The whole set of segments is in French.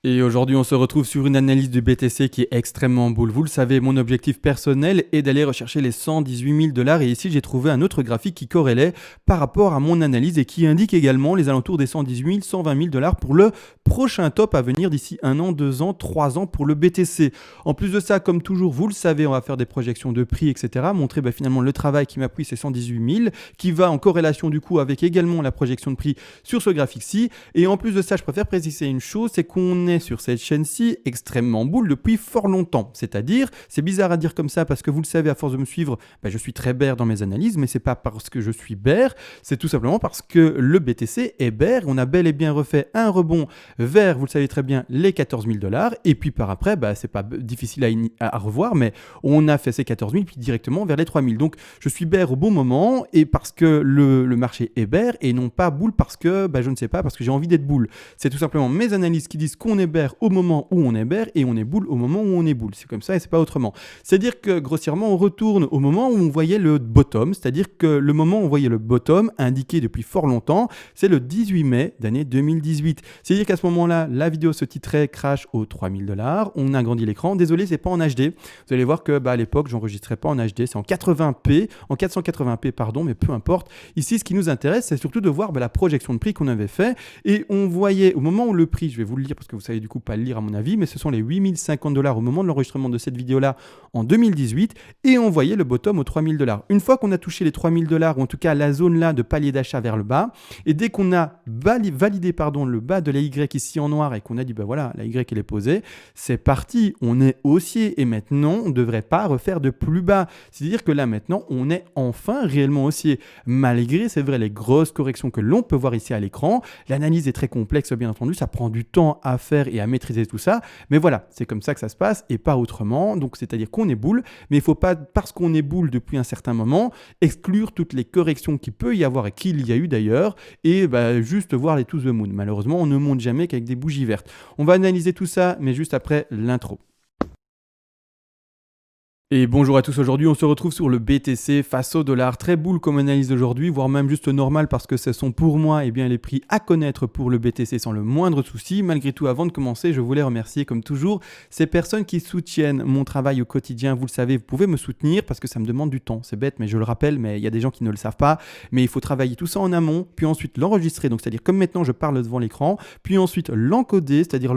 Et aujourd'hui, on se retrouve sur une analyse du BTC qui est extrêmement boule. Vous le savez, mon objectif personnel est d'aller rechercher les 118 000 dollars. Et ici, j'ai trouvé un autre graphique qui corrélait par rapport à mon analyse et qui indique également les alentours des 118 000, 120 000 dollars pour le prochain top à venir d'ici 1 an, 2 ans, 3 ans pour le BTC. En plus de ça, comme toujours, vous le savez, on va faire des projections de prix, etc. Montrer finalement le travail qui m'appuie, c'est 118 000, qui va en corrélation du coup avec également la projection de prix sur ce graphique-ci. Et en plus de ça, je préfère préciser une chose, c'est qu'on est sur cette chaîne-ci extrêmement boule depuis fort longtemps. C'est-à-dire, c'est bizarre à dire comme ça parce que vous le savez, à force de me suivre, je suis très bear dans mes analyses, mais c'est pas parce que je suis bear, c'est tout simplement parce que le BTC est bear. On a bel et bien refait un rebond vers, vous le savez très bien, les 14 000 dollars. Et puis par après, c'est pas difficile à revoir, mais on a fait ces 14 000 puis directement vers les 3 000. Donc je suis bear au bon moment et parce que le marché est bear et non pas boule parce que, je ne sais pas, parce que j'ai envie d'être boule. C'est tout simplement mes analyses qui disent qu'on est bear au moment où on est bear et on est boule au moment où on est boule. C'est comme ça et c'est pas autrement. C'est-à-dire que grossièrement, on retourne au moment où on voyait le bottom, c'est-à-dire que le moment où on voyait le bottom indiqué depuis fort longtemps, c'est le 18 mai d'année 2018. C'est-à-dire qu'à ce moment-là, la vidéo se titrait Crash aux 3000 dollars. On agrandit l'écran. Désolé, c'est pas en HD. Vous allez voir que à l'époque, j'enregistrais pas en HD, c'est en 80p, en 480p pardon, mais peu importe. Ici, ce qui nous intéresse, c'est surtout de voir la projection de prix qu'on avait fait et on voyait au moment où le prix, je vais vous le lire parce que vous savez du coup pas le lire à mon avis, mais ce sont les 8050 dollars au moment de l'enregistrement de cette vidéo-là en 2018 et on voyait le bottom aux 3000 dollars. Une fois qu'on a touché les 3000 dollars ou en tout cas la zone là de palier d'achat vers le bas et dès qu'on a validé le bas de la Y ici en noir et qu'on a dit voilà, la Y elle est posée, c'est parti, on est haussier et maintenant on ne devrait pas refaire de plus bas. C'est-à-dire que là maintenant on est enfin réellement haussier malgré, c'est vrai, les grosses corrections que l'on peut voir ici à l'écran. L'analyse est très complexe bien entendu, ça prend du temps à faire et à maîtriser tout ça, mais voilà, c'est comme ça que ça se passe et pas autrement. Donc c'est-à-dire qu'on est boule, mais il ne faut pas, parce qu'on est boule depuis un certain moment, exclure toutes les corrections qu'il peut y avoir et qu'il y a eu d'ailleurs et juste voir les to the moon. Malheureusement, on ne monte jamais qu'avec des bougies vertes. On va analyser tout ça, mais juste après l'intro. Et bonjour à tous, aujourd'hui on se retrouve sur le BTC face au dollar, très boule comme analyse d'aujourd'hui, voire même juste normal parce que ce sont pour moi les prix à connaître pour le BTC sans le moindre souci. Malgré tout, avant de commencer, je voulais remercier comme toujours ces personnes qui soutiennent mon travail au quotidien. Vous le savez, vous pouvez me soutenir parce que ça me demande du temps, c'est bête mais je le rappelle, mais il y a des gens qui ne le savent pas, mais il faut travailler tout ça en amont, puis ensuite l'enregistrer, donc c'est-à-dire comme maintenant je parle devant l'écran, puis ensuite l'encoder, c'est-à-dire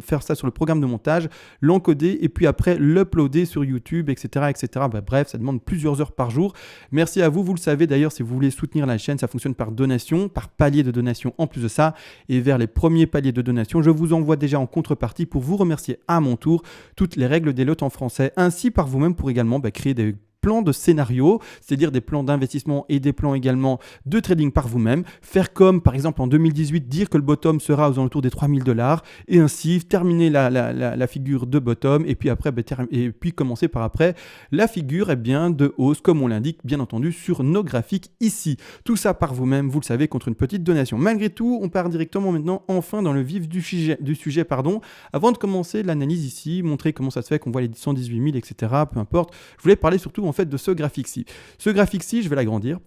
faire ça sur le programme de montage, l'encoder et puis après l'uploader sur YouTube, etc. etc. Bref, ça demande plusieurs heures par jour. Merci à vous, vous le savez d'ailleurs, si vous voulez soutenir la chaîne, ça fonctionne par donation, par palier de donation en plus de ça. Et vers les premiers paliers de donation, je vous envoie déjà en contrepartie pour vous remercier à mon tour toutes les règles des lots en français, ainsi par vous-même pour également créer des plans de scénario, c'est-à-dire des plans d'investissement et des plans également de trading par vous-même. Faire comme, par exemple, en 2018, dire que le bottom sera aux alentours des 3000 dollars et ainsi terminer la figure de bottom et puis après, et puis commencer par après la figure de hausse, comme on l'indique, bien entendu, sur nos graphiques ici. Tout ça par vous-même, vous le savez, contre une petite donation. Malgré tout, on part directement maintenant, enfin, dans le vif du sujet. Avant de commencer l'analyse ici, montrer comment ça se fait qu'on voit les 118 000, etc., peu importe, je voulais parler surtout en fait de ce graphique-ci. Ce graphique-ci, je vais l'agrandir.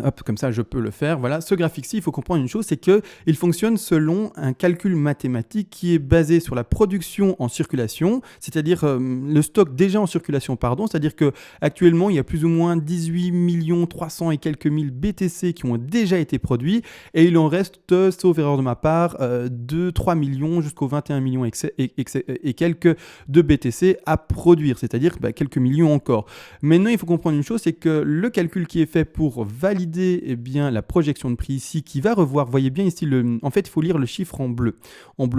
Hop, comme ça, je peux le faire. Voilà, ce graphique-ci, il faut comprendre une chose, c'est qu'il fonctionne selon un calcul mathématique qui est basé sur la production en circulation, c'est-à-dire le stock déjà en circulation, c'est-à-dire qu'actuellement, il y a plus ou moins 18 300 et quelques mille BTC qui ont déjà été produits et il en reste, sauf erreur de ma part, de 3 millions jusqu'aux 21 millions et quelques de BTC à produire, c'est-à-dire quelques millions encore. Maintenant, il faut comprendre une chose, c'est que le calcul qui est fait pour valider la projection de prix ici qui va revoir, voyez bien ici, en fait il faut lire le chiffre en bleu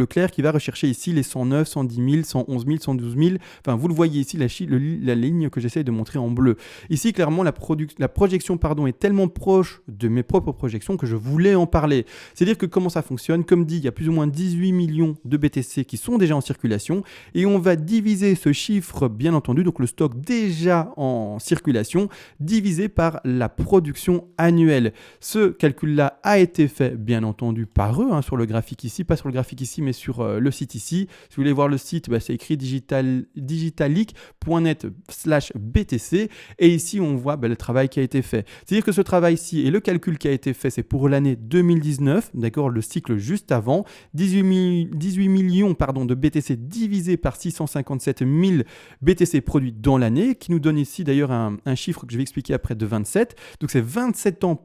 clair qui va rechercher ici les 109, 110 000, 111 000, 112 000, enfin vous le voyez ici, la ligne que j'essaie de montrer en bleu. Ici clairement la projection est tellement proche de mes propres projections que je voulais en parler. C'est-à-dire que comment ça fonctionne, comme dit, il y a plus ou moins 18 millions de BTC qui sont déjà en circulation et on va diviser ce chiffre, bien entendu, donc le stock déjà en circulation, divisé par la production annuelle. Ce calcul-là a été fait, bien entendu, par eux, sur le graphique ici, pas sur le graphique ici, mais sur le site ici. Si vous voulez voir le site, c'est écrit digitalic.net/BTC. Et ici, on voit le travail qui a été fait. C'est-à-dire que ce travail-ci et le calcul qui a été fait, c'est pour l'année 2019, d'accord, le cycle juste avant, 18 millions de BTC divisé par 657 000 BTC produits dans l'année, qui nous donne ici d'ailleurs un chiffre que je vais expliquer après de 27. Donc c'est 27 ans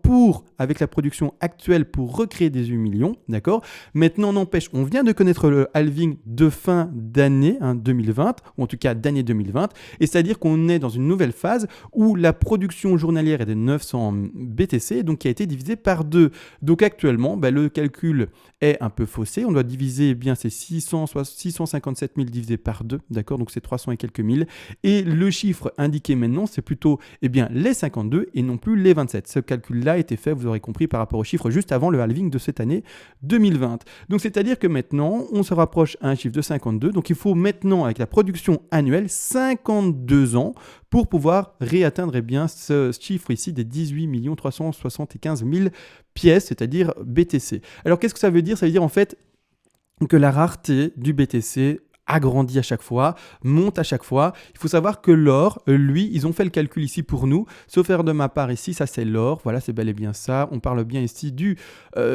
avec la production actuelle pour recréer 18 millions, d'accord. Maintenant, n'empêche, on vient de connaître le halving de fin d'année 2020, ou en tout cas d'année 2020, et c'est-à-dire qu'on est dans une nouvelle phase où la production journalière est de 900 BTC, donc qui a été divisée par 2. Donc actuellement, le calcul est un peu faussé. On doit diviser ces 657 000 divisé par 2, d'accord, donc c'est 300 et quelques mille. Et le chiffre indiqué maintenant, c'est plutôt les 52 et non plus les 27. Ce calcul-là a été fait, vous aurez compris, par rapport au chiffre juste avant le halving de cette année 2020. Donc c'est-à-dire que maintenant, on se rapproche à un chiffre de 52. Donc il faut maintenant, avec la production annuelle, 52 ans pour pouvoir réatteindre ce chiffre ici des 18 375 000 pièces, c'est-à-dire BTC. Alors qu'est-ce que ça veut dire ? Ça veut dire en fait que la rareté du BTC agrandit à chaque fois, monte à chaque fois. Il faut savoir que l'or, lui, ils ont fait le calcul ici pour nous, sauf erreur de ma part ici, ça c'est l'or, voilà, c'est bel et bien ça. On parle bien ici du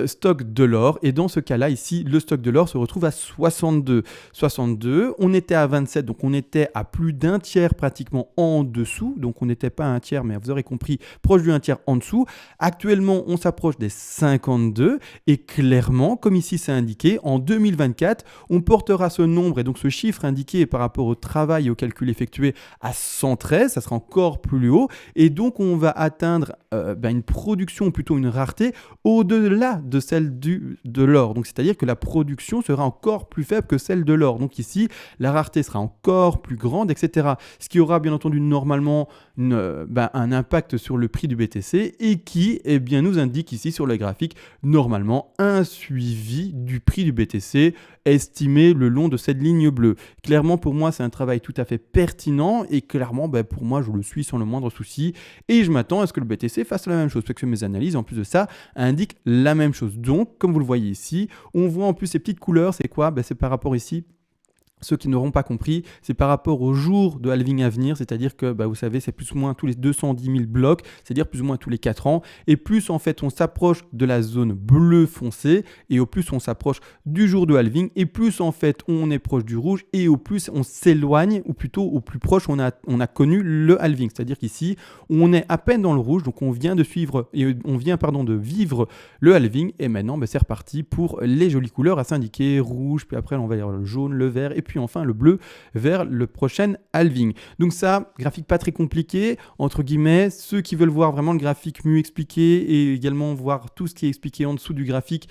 stock de l'or, et dans ce cas-là, ici, le stock de l'or se retrouve à 62. 62, on était à 27, donc on était à plus d'un tiers pratiquement en dessous, donc on n'était pas à un tiers, mais vous aurez compris, proche du un tiers en dessous. Actuellement, on s'approche des 52, et clairement, comme ici c'est indiqué, en 2024, on portera ce nombre, et donc ce chiffre indiqué par rapport au travail et au calcul effectué à 113, ça sera encore plus haut, et donc on va atteindre une production, plutôt une rareté, au-delà de celle de l'or. Donc c'est-à-dire que la production sera encore plus faible que celle de l'or. Donc ici, la rareté sera encore plus grande, etc. Ce qui aura bien entendu normalement un impact sur le prix du BTC et qui nous indique ici sur le graphique normalement un suivi du prix du BTC estimé le long de cette ligne bleue. Clairement, pour moi, c'est un travail tout à fait pertinent et clairement, pour moi, je le suis sans le moindre souci et je m'attends à ce que le BTC fasse la même chose parce que mes analyses, en plus de ça, indiquent la même chose. Donc, comme vous le voyez ici, on voit en plus ces petites couleurs, c'est quoi ? C'est par rapport ici. Ceux qui n'auront pas compris, c'est par rapport au jour de halving à venir, c'est-à-dire que vous savez, c'est plus ou moins tous les 210 000 blocs, c'est-à-dire plus ou moins tous les 4 ans. Et plus en fait on s'approche de la zone bleu foncé, et au plus on s'approche du jour de halving, et plus en fait on est proche du rouge, et au plus on s'éloigne, ou plutôt au plus proche on a connu le halving. C'est-à-dire qu'ici, on est à peine dans le rouge, donc on vient de vivre le halving, et maintenant c'est reparti pour les jolies couleurs à s'indiquer, rouge, puis après on va dire le jaune, le vert, et puis enfin le bleu vers le prochain halving. Donc ça, graphique pas très compliqué, entre guillemets. Ceux qui veulent voir vraiment le graphique mieux expliqué et également voir tout ce qui est expliqué en dessous du graphique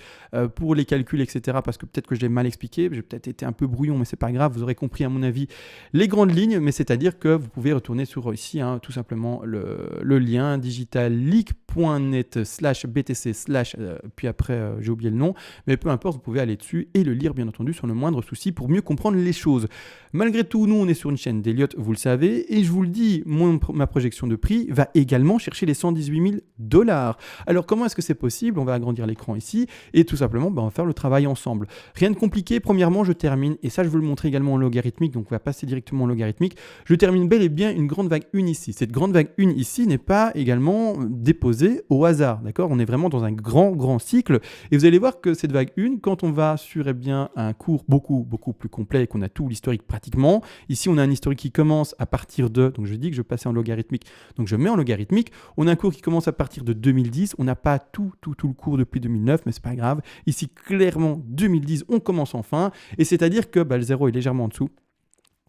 pour les calculs, etc. Parce que peut-être que je l'ai mal expliqué, j'ai peut-être été un peu brouillon, mais c'est pas grave, vous aurez compris à mon avis les grandes lignes, mais c'est-à-dire que vous pouvez retourner sur ici, tout simplement le lien digitalic.net/BTC/ puis après j'ai oublié le nom, mais peu importe, vous pouvez aller dessus et le lire bien entendu sans le moindre souci pour mieux comprendre les choses. Malgré tout, nous on est sur une chaîne d'Elliott, vous le savez, et je vous le dis, ma projection de prix va également chercher les 118 000 $. Alors comment est-ce que c'est possible ? On va agrandir l'écran ici et tout simplement on va faire le travail ensemble. Rien de compliqué, premièrement je termine, et ça je veux le montrer également en logarithmique, donc on va passer directement en logarithmique, je termine bel et bien une grande vague 1 ici. Cette grande vague 1 ici n'est pas également déposée au hasard, d'accord ? On est vraiment dans un grand cycle, et vous allez voir que cette vague 1, quand on va sur un cours beaucoup plus complet et qu'on a tout l'historique pratiquement, ici on a un historique qui commence à partir de, donc je dis que je passais en logarithmique, donc je mets en logarithmique, on a un cours qui commence à partir de 2010, on n'a pas tout le cours depuis 2009, mais c'est pas grave, ici clairement 2010 on commence enfin, et c'est-à-dire que le zéro est légèrement en dessous.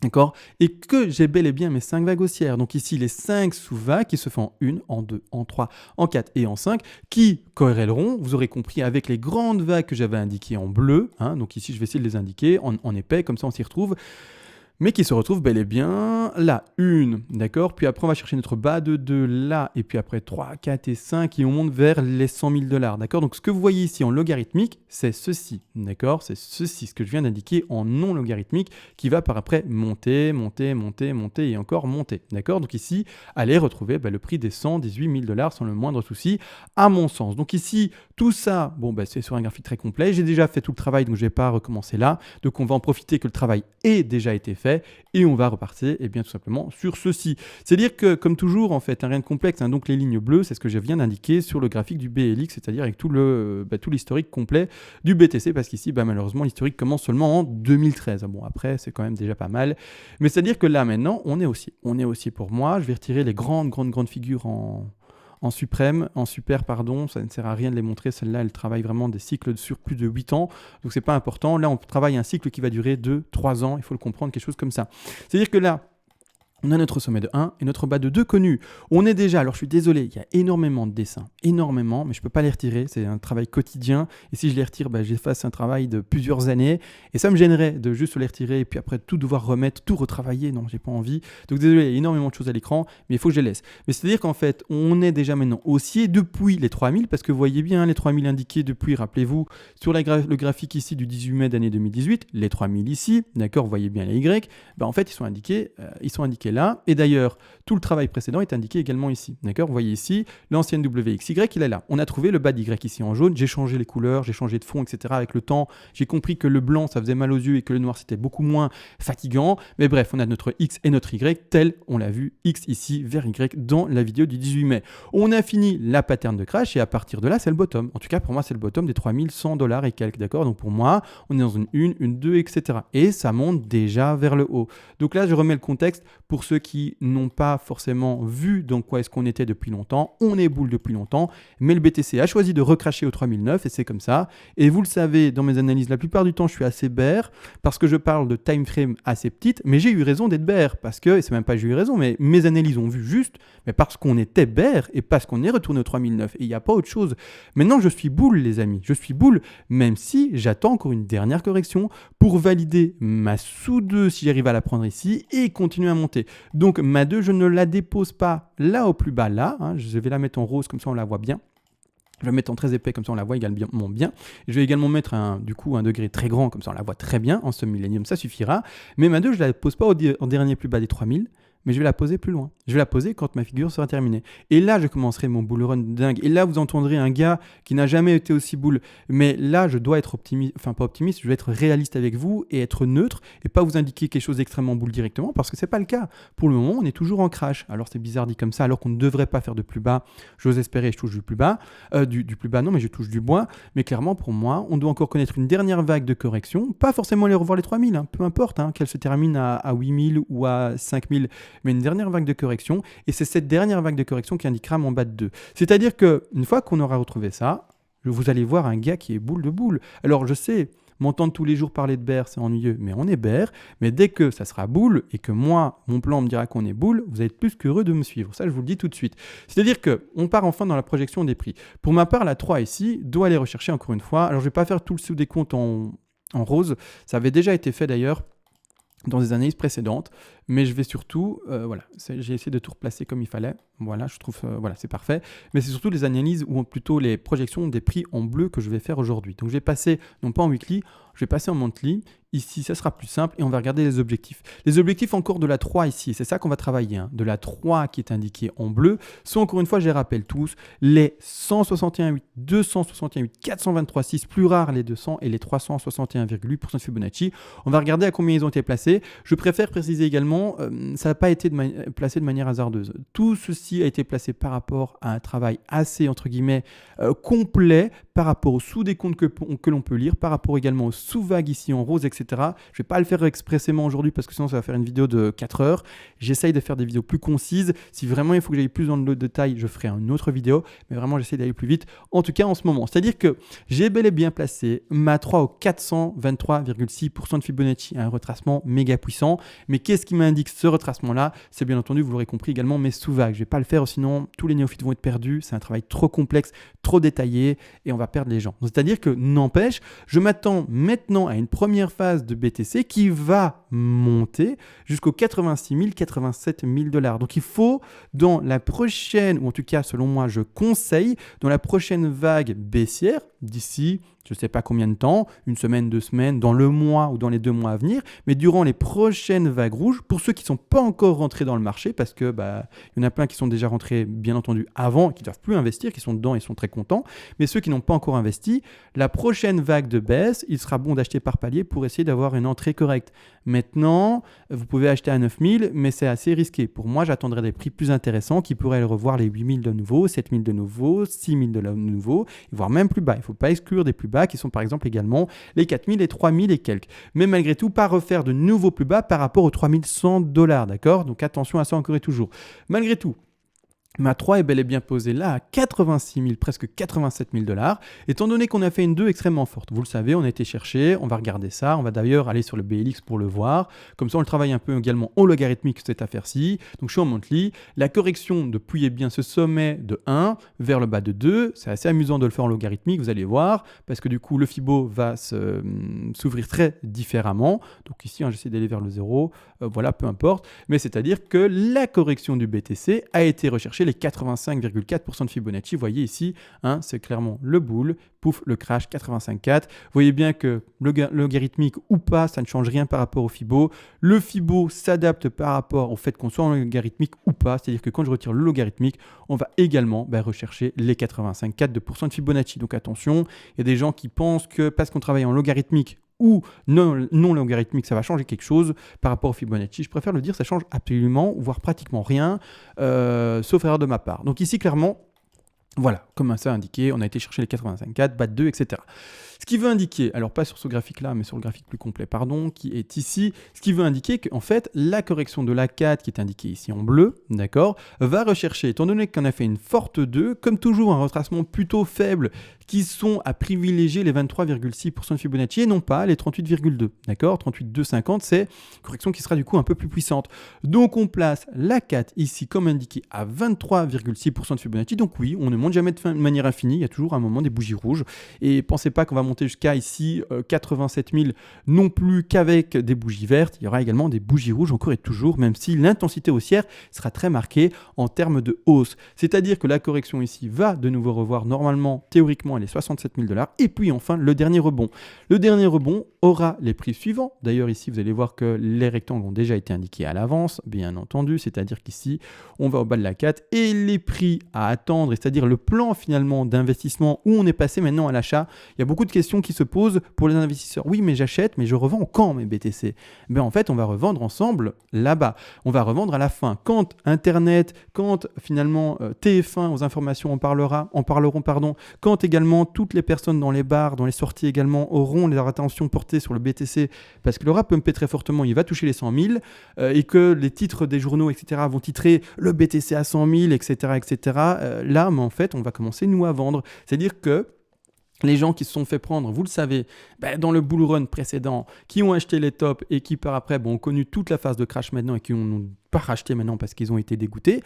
D'accord ? Et que j'ai bel et bien mes 5 vagues haussières. Donc ici, les 5 sous-vagues qui se font en 1, en 2, en 3, en 4 et en 5, qui corréleront, vous aurez compris, avec les grandes vagues que j'avais indiquées en bleu. Donc ici, je vais essayer de les indiquer en épais, comme ça on s'y retrouve. mais qui se retrouve bel et bien là, 1, d'accord. Puis après, on va chercher notre bas de 2 là, et puis après 3, 4 et 5, et on monte vers les 100 000 $, d'accord. Donc ce que vous voyez ici en logarithmique, c'est ceci, d'accord. C'est ceci, ce que je viens d'indiquer en non logarithmique, qui va par après monter, monter, monter, monter et encore monter, d'accord. Donc ici, allez retrouver le prix des 118 000 $ sans le moindre souci, à mon sens. Donc ici, tout ça, c'est sur un graphique très complet. J'ai déjà fait tout le travail, donc je ne vais pas recommencer là. Donc on va en profiter que le travail ait déjà été fait. Et on va repartir tout simplement sur ceci. C'est-à-dire que, comme toujours, en fait, rien de complexe. Donc les lignes bleues, c'est ce que je viens d'indiquer sur le graphique du BLX, c'est-à-dire avec tout l'historique complet du BTC, parce qu'ici, malheureusement, l'historique commence seulement en 2013. Bon, après, c'est quand même déjà pas mal. Mais c'est-à-dire que là, maintenant, on est aussi pour moi. Je vais retirer les grandes figures en super, ça ne sert à rien de les montrer. Celle-là, elle travaille vraiment des cycles sur plus de 8 ans. Donc, c'est pas important. Là, on travaille un cycle qui va durer 2-3 ans. Il faut le comprendre, quelque chose comme ça. C'est-à-dire que là, on a notre sommet de 1 et notre bas de 2 connu. On est déjà, alors je suis désolé, il y a énormément de dessins, énormément, mais je ne peux pas les retirer, c'est un travail quotidien. Et si je les retire, j'efface un travail de plusieurs années. Et ça me gênerait de juste les retirer et puis après tout devoir remettre, tout retravailler. Non, j'ai pas envie. Donc désolé, il y a énormément de choses à l'écran, mais il faut que je les laisse. Mais c'est-à-dire qu'en fait, on est déjà maintenant haussier depuis les 3000, parce que vous voyez bien les 3000 indiqués depuis, rappelez-vous, sur le graphique ici du 18 mai d'année 2018, les 3000 ici, d'accord, vous voyez bien les Y, en fait, ils sont indiqués là. Et d'ailleurs, tout le travail précédent est indiqué également ici. D'accord. Vous voyez ici, l'ancienne WXY, il est là. On a trouvé le bas d'Y ici en jaune. J'ai changé les couleurs, j'ai changé de fond, etc. Avec le temps, j'ai compris que le blanc, ça faisait mal aux yeux et que le noir, c'était beaucoup moins fatigant. Mais bref, on a notre X et notre Y, tel on l'a vu, X ici vers Y dans la vidéo du 18 mai. On a fini la pattern de crash et à partir de là, c'est le bottom. En tout cas, pour moi, c'est le bottom des 3100 $ et quelques. D'accord. Donc pour moi, on est dans une 2, etc. Et ça monte déjà vers le haut. Donc là, je remets le contexte pour ceux qui n'ont pas forcément vu dans quoi est-ce qu'on était depuis longtemps. On est boule depuis longtemps, mais le BTC a choisi de recracher au 3009 et c'est comme ça. Et vous le savez, dans mes analyses, la plupart du temps, je suis assez bear parce que je parle de time frame assez petite, mais j'ai eu raison d'être bear parce que, et c'est même pas j'ai eu raison, mais mes analyses ont vu juste, mais parce qu'on était bear et parce qu'on est retourné au 3009 et il n'y a pas autre chose. Maintenant, je suis boule, les amis. Je suis boule, même si j'attends encore une dernière correction pour valider ma sous-2 si j'arrive à la prendre ici et continuer à monter. Donc ma 2, je ne la dépose pas là au plus bas, là. Je vais la mettre en rose, comme ça on la voit bien. Je vais la mettre en très épais, comme ça on la voit également bien. Je vais également mettre un degré très grand, comme ça on la voit très bien. En semi-millénium, ça suffira. Mais ma 2, je ne la pose pas en dernier plus bas des 3000. Mais je vais la poser plus loin. Je vais la poser quand ma figure sera terminée. Et là, je commencerai mon bull run dingue. Et là, vous entendrez un gars qui n'a jamais été aussi bull. Mais là, je dois être optimiste, enfin pas optimiste, je dois être réaliste avec vous et être neutre et pas vous indiquer quelque chose d'extrêmement bull directement parce que c'est pas le cas. Pour le moment, on est toujours en crash. Alors c'est bizarre dit comme ça, alors qu'on ne devrait pas faire de plus bas. J'ose espérer, je touche du plus bas. Du plus bas, non, mais je touche du bois. Mais clairement, pour moi, on doit encore connaître une dernière vague de correction. Pas forcément aller revoir les 3000, peu importe, qu'elle se termine à 8000 ou à 5000. Mais une dernière vague de correction, et c'est cette dernière vague de correction qui indiquera mon bas de 2. C'est-à-dire qu'une fois qu'on aura retrouvé ça, vous allez voir un gars qui est boule de boule. Alors je sais, m'entendre tous les jours parler de bear, c'est ennuyeux, mais on est bear, mais dès que ça sera boule, et que moi, mon plan me dira qu'on est boule, vous allez être plus qu'heureux de me suivre. Ça, je vous le dis tout de suite. C'est-à-dire qu'on part enfin dans la projection des prix. Pour ma part, la 3 ici doit aller rechercher encore une fois. Alors je ne vais pas faire tout le sous-décompte en rose, ça avait déjà été fait d'ailleurs dans des analyses précédentes, mais je vais surtout, j'ai essayé de tout replacer comme il fallait, voilà, je trouve, c'est parfait, mais c'est surtout les analyses ou plutôt les projections des prix en bleu que je vais faire aujourd'hui. Donc je vais passer, non pas en weekly, je vais passer en monthly. Ici, ça sera plus simple et on va regarder les objectifs. Les objectifs encore de la 3 ici, c'est ça qu'on va travailler. De la 3 qui est indiquée en bleu sont encore une fois, je les rappelle tous, les 161,8, 261,8, 423,6, plus rares les 200 et les 361,8% de Fibonacci. On va regarder à combien ils ont été placés. Je préfère préciser également, ça n'a pas été placé de manière hasardeuse. Tout ceci a été placé par rapport à un travail assez, entre guillemets, complet, par rapport aux sous-décomptes que l'on peut lire, par rapport également aux sous-vagues ici en rose, etc. Je ne vais pas le faire expressément aujourd'hui parce que sinon ça va faire une vidéo de 4 heures. J'essaye de faire des vidéos plus concises. Si vraiment il faut que j'aille plus dans le détail, je ferai une autre vidéo. Mais vraiment, j'essaie d'aller plus vite. En tout cas, en ce moment. C'est-à-dire que j'ai bel et bien placé ma 3 au 423,6% de Fibonacci. Un retracement méga puissant. Mais qu'est-ce qui m'indique ce retracement-là? C'est bien entendu, vous l'aurez compris également, mes sous-vagues. Je ne vais pas le faire, sinon tous les néophytes vont être perdus. C'est un travail trop complexe, trop détaillé et on va perdre les gens. C'est-à-dire que, n'empêche, je m'attends maintenant à une première phase de BTC qui va monter jusqu'aux 86 000, 87 000 $. Donc il faut, dans la prochaine, ou en tout cas selon moi je conseille, dans la prochaine vague baissière, d'ici je ne sais pas combien de temps, une semaine, 2 semaines, dans le mois ou dans les 2 mois à venir, mais durant les prochaines vagues rouges, pour ceux qui ne sont pas encore rentrés dans le marché, parce que il y en a plein qui sont déjà rentrés bien entendu avant, qui ne doivent plus investir, qui sont dedans et sont très contents, mais ceux qui n'ont pas encore investi, la prochaine vague de baisse, il sera bon d'acheter par palier pour essayer d'avoir une entrée correcte. Maintenant, vous pouvez acheter à 9 000, mais c'est assez risqué. Pour moi, j'attendrai des prix plus intéressants qui pourraient revoir les 8 000 de nouveau, 7 000 de nouveau, 6 000 de nouveau, voire même plus bas. Il ne faut pas exclure des plus bas qui sont par exemple également les 4 000 et 3 000 et quelques. Mais malgré tout, pas refaire de nouveaux plus bas par rapport aux 3 100 $, d'accord? Donc attention à ça encore et toujours. Malgré tout, ma 3 est bel et bien posée là à 86 000, presque 87 000 $, étant donné qu'on a fait une 2 extrêmement forte. Vous le savez, on a été chercher, on va regarder ça, on va d'ailleurs aller sur le BLX pour le voir. Comme ça, on le travaille un peu également en logarithmique, cette affaire-ci. Donc, je suis en monthly. La correction depuis bien ce sommet de 1 vers le bas de 2, c'est assez amusant de le faire en logarithmique, vous allez voir, parce que du coup, le Fibo va s'ouvrir très différemment. Donc ici, j'essaie d'aller vers le 0, voilà, peu importe. Mais c'est-à-dire que la correction du BTC a été recherchée les 85,4% de Fibonacci. Vous voyez ici, c'est clairement le bull, pouf, le crash 85,4. Vous voyez bien que le logarithmique ou pas, ça ne change rien par rapport au Fibo. Le Fibo s'adapte par rapport au fait qu'on soit en logarithmique ou pas. C'est-à-dire que quand je retire le logarithmique, on va également rechercher les 85,4% de Fibonacci. Donc attention, il y a des gens qui pensent que parce qu'on travaille en logarithmique ou non logarithmique, ça va changer quelque chose par rapport au Fibonacci. Je préfère le dire, ça change absolument, voire pratiquement rien, sauf erreur de ma part. Donc ici, clairement, voilà, comme ça indiqué, on a été chercher les 85,4, BAT 2, etc. Ce qui veut indiquer, alors pas sur ce graphique-là, mais sur le graphique plus complet, pardon, qui est ici, ce qui veut indiquer qu'en fait, la correction de l'A4, qui est indiquée ici en bleu, d'accord, va rechercher, étant donné qu'on a fait une forte 2, comme toujours un retracement plutôt faible, qui sont à privilégier les 23,6% de Fibonacci et non pas les 38,2, d'accord, 38,250, c'est une correction qui sera du coup un peu plus puissante. Donc on place l'A4 ici, comme indiqué, à 23,6% de Fibonacci, donc oui, on ne monte jamais de manière infinie, il y a toujours un moment des bougies rouges, et pensez pas qu'on va monter jusqu'à ici 87 000 non plus qu'avec des bougies vertes, il y aura également des bougies rouges encore et toujours, même si l'intensité haussière sera très marquée en termes de hausse. C'est-à-dire que la correction ici va de nouveau revoir normalement, théoriquement, les 67 000 $, et puis enfin le dernier rebond. Le dernier rebond aura les prix suivants. D'ailleurs ici vous allez voir que les rectangles ont déjà été indiqués à l'avance, bien entendu, c'est-à-dire qu'ici on va au bas de la 4 et les prix à attendre, c'est-à-dire le plan finalement d'investissement où on est passé maintenant à l'achat. Il y a beaucoup de questions qui se posent pour les investisseurs. Oui, mais j'achète, mais je revends quand mes BTC? En fait, on va revendre ensemble là-bas. On va revendre à la fin. Quand Internet, quand finalement TF1 aux informations en parleront, quand également toutes les personnes dans les bars, dans les sorties également auront leur attention portée sur le BTC, parce que le rap pumpé très fortement, il va toucher les 100 000, et que les titres des journaux, etc., vont titrer le BTC à 100 000, etc., etc. Là, mais en fait, on va commencer, nous, à vendre. C'est-à-dire que les gens qui se sont fait prendre, vous le savez, dans le bull run précédent, qui ont acheté les tops et qui par après ont connu toute la phase de crash maintenant et qui n'ont pas racheté maintenant parce qu'ils ont été dégoûtés,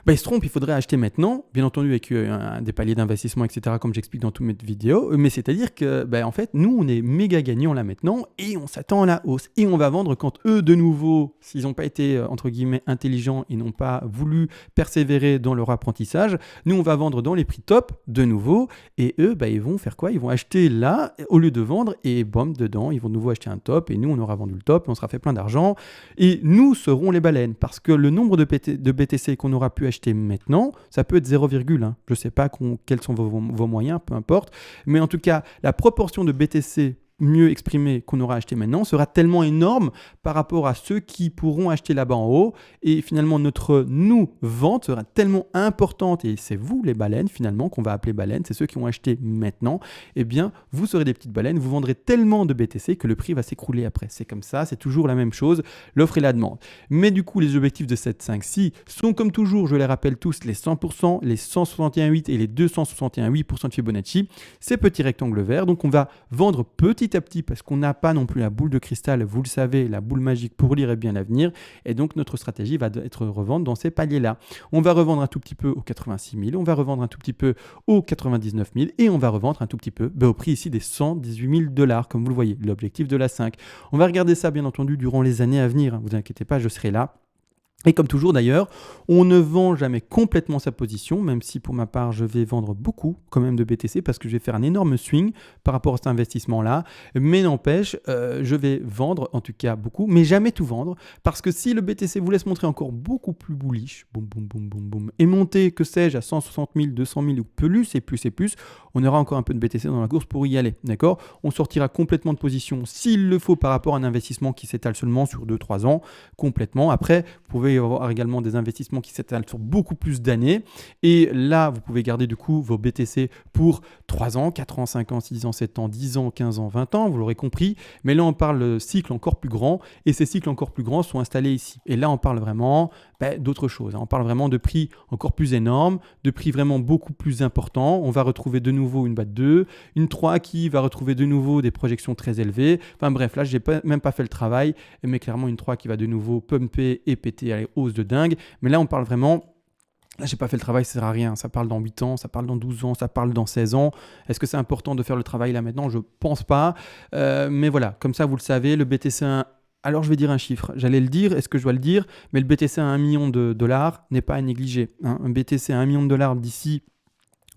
ils se trompent, il faudrait acheter maintenant, bien entendu avec des paliers d'investissement, etc., comme j'explique dans toutes mes vidéos, mais c'est-à-dire que, en fait, nous, on est méga gagnants là maintenant, et on s'attend à la hausse, et on va vendre quand eux, de nouveau, s'ils n'ont pas été, entre guillemets, intelligents, et n'ont pas voulu persévérer dans leur apprentissage, nous, on va vendre dans les prix top, de nouveau, et eux, ils vont faire quoi? Ils vont acheter là, au lieu de vendre, et dedans, ils vont de nouveau acheter un top, et nous, on aura vendu le top, et on sera fait plein d'argent, et nous serons les baleines, parce que le nombre de BTC qu'on aura pu acheter maintenant, ça peut être 0, je ne sais pas quels sont vos moyens, peu importe, mais en tout cas, la proportion de BTC mieux exprimé qu'on aura acheté maintenant sera tellement énorme par rapport à ceux qui pourront acheter là-bas en haut, et finalement notre vente sera tellement importante, et c'est vous les baleines finalement qu'on va appeler baleines, c'est ceux qui ont acheté maintenant, vous serez des petites baleines, vous vendrez tellement de BTC que le prix va s'écrouler après. C'est comme ça, c'est toujours la même chose, l'offre et la demande. Mais du coup, les objectifs de cette 5-6 sont comme toujours, je les rappelle tous, les 100%, les 161,8 et les 261,8% de Fibonacci, ces petits rectangles verts. Donc on va vendre petit petit à petit, parce qu'on n'a pas non plus la boule de cristal, vous le savez, la boule magique pour lire bien l'avenir. Et donc, notre stratégie va être revendre dans ces paliers-là. On va revendre un tout petit peu aux 86 000, on va revendre un tout petit peu aux 99 000 et on va revendre un tout petit peu au prix ici des 118 000 $, comme vous le voyez, l'objectif de la 5. On va regarder ça, bien entendu, durant les années à venir. Vous inquiétez pas, je serai là. Et comme toujours d'ailleurs, on ne vend jamais complètement sa position, même si pour ma part je vais vendre beaucoup quand même de BTC parce que je vais faire un énorme swing par rapport à cet investissement-là. Mais n'empêche, je vais vendre en tout cas beaucoup, mais jamais tout vendre parce que si le BTC vous laisse montrer encore beaucoup plus bullish, boum boum boum boum boum, et monter, que sais-je, à 160 000, 200 000 ou plus et plus et plus, on aura encore un peu de BTC dans la course pour y aller, d'accord? On sortira complètement de position s'il le faut par rapport à un investissement qui s'étale seulement sur 2-3 ans, complètement. Après, vous pouvez y avoir également des investissements qui s'étalent sur beaucoup plus d'années. Et là, vous pouvez garder du coup vos BTC pour 3 ans, 4 ans, 5 ans, 6 ans, 7 ans, 10 ans, 15 ans, 20 ans, vous l'aurez compris. Mais là, on parle de cycles encore plus grands et ces cycles encore plus grands sont installés ici. Et là, on parle vraiment d'autre chose. On parle vraiment de prix encore plus énormes, de prix vraiment beaucoup plus importants. On va retrouver de nouveau une BAT 2, une 3 qui va retrouver de nouveau des projections très élevées. Enfin bref, là, je n'ai même pas fait le travail, mais clairement une 3 qui va de nouveau pumper et péter à la hausse de dingue. Mais là, on parle vraiment... Là, j'ai pas fait le travail, ça sert à rien. Ça parle dans 8 ans, ça parle dans 12 ans, ça parle dans 16 ans. Est-ce que c'est important de faire le travail là maintenant? Je pense pas. Mais voilà, comme ça, vous le savez, le BTC1... Alors, je vais dire un chiffre. J'allais le dire, est-ce que je dois le dire? Mais le BTC à 1 million de dollars n'est pas à négliger. Hein. Un BTC à 1 million de dollars d'ici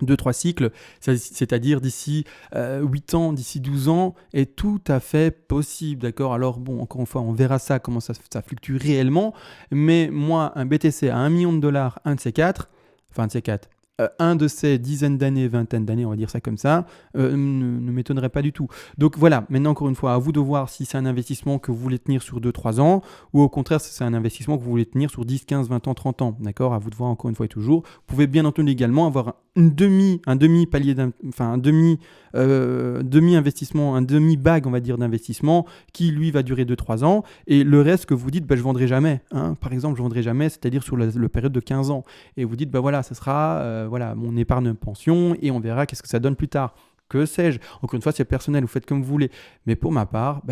2-3 cycles, c'est-à-dire d'ici 8 ans, d'ici 12 ans, est tout à fait possible, d'accord? Alors bon, encore une fois, on verra ça, comment ça fluctue réellement, mais moi, un BTC à 1 million de dollars, un de ces quatre, un de ces dizaines d'années, vingtaine d'années, on va dire ça comme ça, ne m'étonnerait pas du tout. Donc voilà, maintenant encore une fois, à vous de voir si c'est un investissement que vous voulez tenir sur 2-3 ans ou au contraire si c'est un investissement que vous voulez tenir sur 10, 15, 20 ans, 30 ans. D'accord? À vous de voir encore une fois et toujours. Vous pouvez bien entendu également avoir un demi-palier, un demi-investissement, un demi-bag, on va dire, d'investissement qui, lui, va durer 2-3 ans et le reste que vous dites, je ne vendrai jamais. Hein. Par exemple, je ne vendrai jamais, c'est-à-dire sur la période de 15 ans. Et vous dites, voilà, ça sera mon épargne pension et on verra qu'est-ce que ça donne plus tard. Que sais-je? Encore une fois, c'est personnel, vous faites comme vous voulez. Mais pour ma part,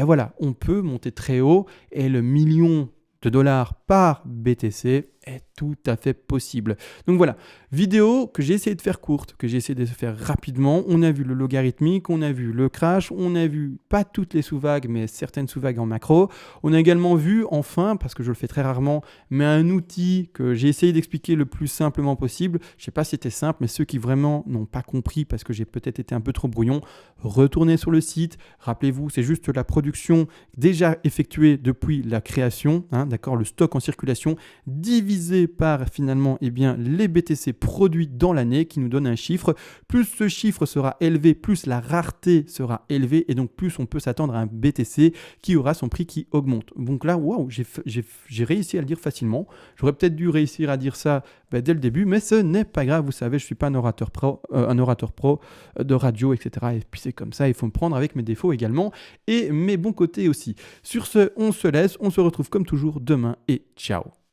on peut monter très haut et le million de dollars par BTC est tout à fait possible. Donc voilà, vidéo que j'ai essayé de faire courte, que j'ai essayé de faire rapidement. On a vu le logarithmique, on a vu le crash, on a vu pas toutes les sous-vagues, mais certaines sous-vagues en macro. On a également vu, enfin, parce que je le fais très rarement, mais un outil que j'ai essayé d'expliquer le plus simplement possible. Je ne sais pas si c'était simple, mais ceux qui vraiment n'ont pas compris, parce que j'ai peut-être été un peu trop brouillon, retournez sur le site. Rappelez-vous, c'est juste la production déjà effectuée depuis la création, hein, d'accord, le stock en circulation, divisé par finalement les BTC produits dans l'année qui nous donne un chiffre. Plus ce chiffre sera élevé, plus la rareté sera élevée et donc plus on peut s'attendre à un BTC qui aura son prix qui augmente. Donc là, waouh, j'ai réussi à le dire facilement. J'aurais peut-être dû réussir à dire ça dès le début, mais ce n'est pas grave. Vous savez, je ne suis pas un orateur pro de radio, etc. Et puis c'est comme ça, il faut me prendre avec mes défauts également et mes bons côtés aussi. Sur ce, on se laisse, on se retrouve comme toujours demain et ciao.